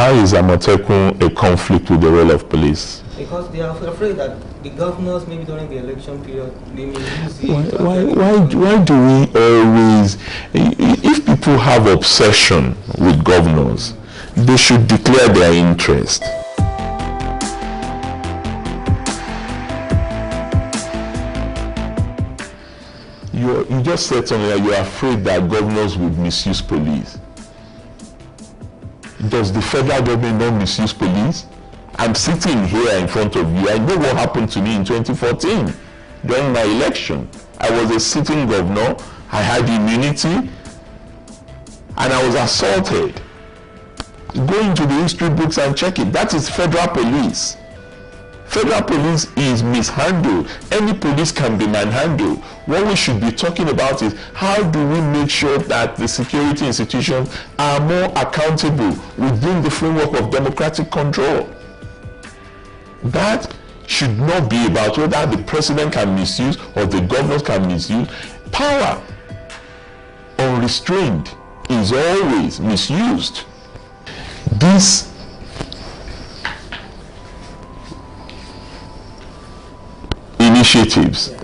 Why is Amotekun a conflict with the role of police? Because they are afraid that the governors, maybe during the election period, they may use it. Why do we always, if people have obsession with governors, they should declare their interest. You just said something that you're afraid that governors would misuse police. Does the federal government not misuse police? I'm sitting here in front of you. I know what happened to me in 2014 during my election. I was a sitting governor. I had immunity and I was assaulted. Go into the history books and check it. That is federal police. Federal police is mishandled. Any police can be manhandled. What we should be talking about is how do we make sure that the security institutions are more accountable within the framework of democratic control. That should not be about whether the president can misuse or the governors can misuse. Power unrestrained is always misused. These initiatives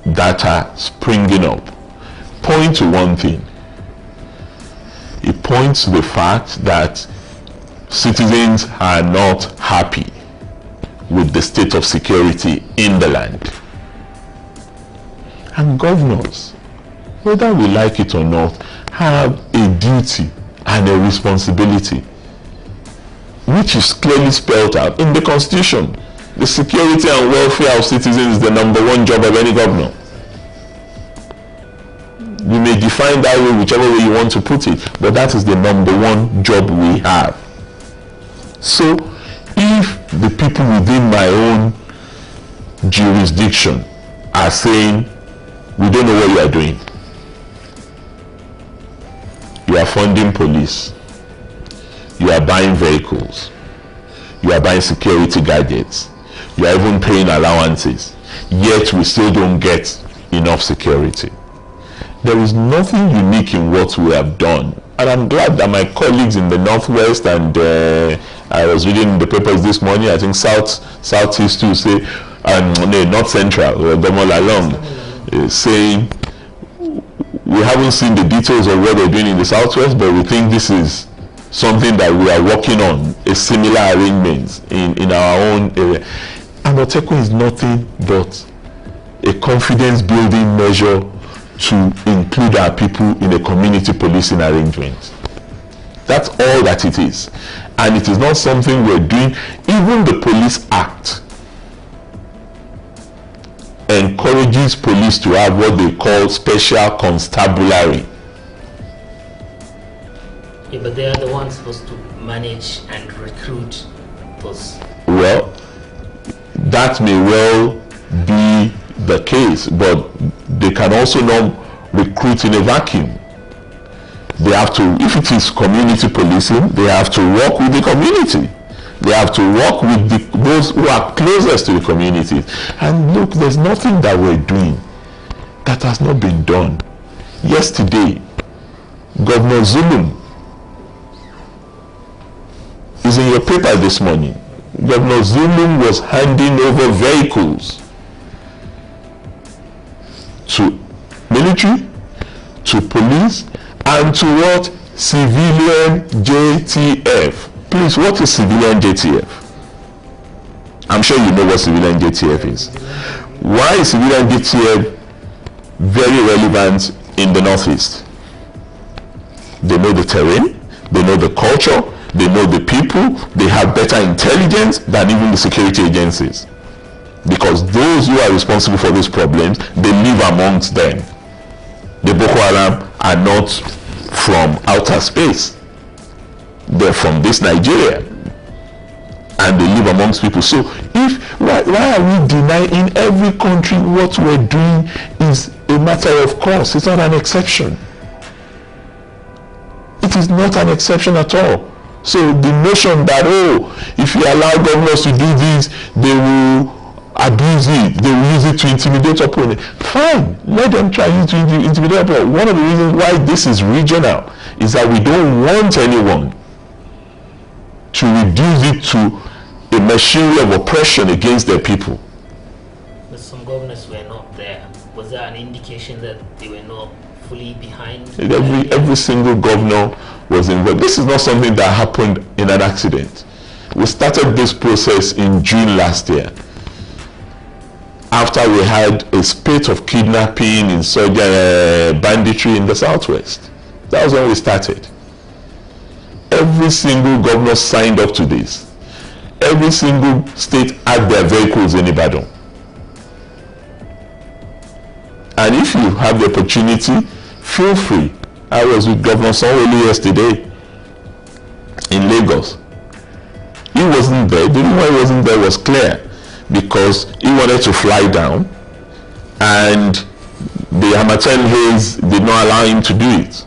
that are springing up point to one thing. It points to the fact that citizens are not happy with the state of security in the land. And governors, whether we like it or not, have a duty and a responsibility which is clearly spelled out in the Constitution. The security and welfare of citizens is the #1 job of any governor. You may define that way whichever way you want to put it, but that is the #1 job we have. So if the people within my own jurisdiction are saying, we don't know what you are doing, you are funding police, you are buying vehicles, you are buying security gadgets, you are even paying allowances, yet we still don't get enough security. There is nothing unique in what we have done. And I'm glad that my colleagues in the Northwest, and I was reading the papers this morning, I think Southeast too say, no, not Central, Gomola along, saying, we haven't seen the details of what they're doing in the Southwest, but we think this is something that we are working on, a similar arrangement in our own area. Amotekun is nothing but a confidence building measure to include our people in a community policing arrangement. That's all that it is. And it is not something we're doing. Even the Police Act encourages police to have what they call special constabulary. Yeah, but they are the ones supposed to manage and recruit those. Well, that may well be the case, but they can also not recruit in a vacuum. They have to, if it is community policing, they have to work with the community. They have to work with those who are closest to the community. And look, there's nothing that we're doing that has not been done. Yesterday, Governor Zulum is in your paper this morning. Governor Zulum was handing over vehicles to military, to police, and to what? Civilian JTF. Please, what is civilian JTF? I'm sure you know what civilian JTF is. Why is civilian JTF very relevant in the Northeast? They know the terrain, they know the culture, they know the people, they have better intelligence than even the security agencies. Because those who are responsible for these problems, they live amongst them. The Boko Haram are not from outer space. They're from this Nigeria. And they live amongst people. So why are we denying in every country what we're doing is a matter of course? It's not an exception. It is not an exception at all. So the notion that, oh, if you allow governors to do this, they will abuse it, they will use it to intimidate opponents. Fine, let them try to intimidate opponents. One of the reasons why this is regional is that we don't want anyone to reduce it to a machinery of oppression against their people. But some governors were not there. Was there an indication that they were not fully behind? Every single governor was involved. This is not something that happened in an accident. We started this process in June last year, after we had a spate of kidnapping, banditry in the southwest. That was when we started. Every single governor signed up to this. Every single state had their vehicles in Ibadan. And if you have the opportunity, feel free. I was with Governor Sanwo-Olu yesterday in Lagos. He wasn't there. The reason why he wasn't there was clear, because he wanted to fly down and the Amatekun haze did not allow him to do it.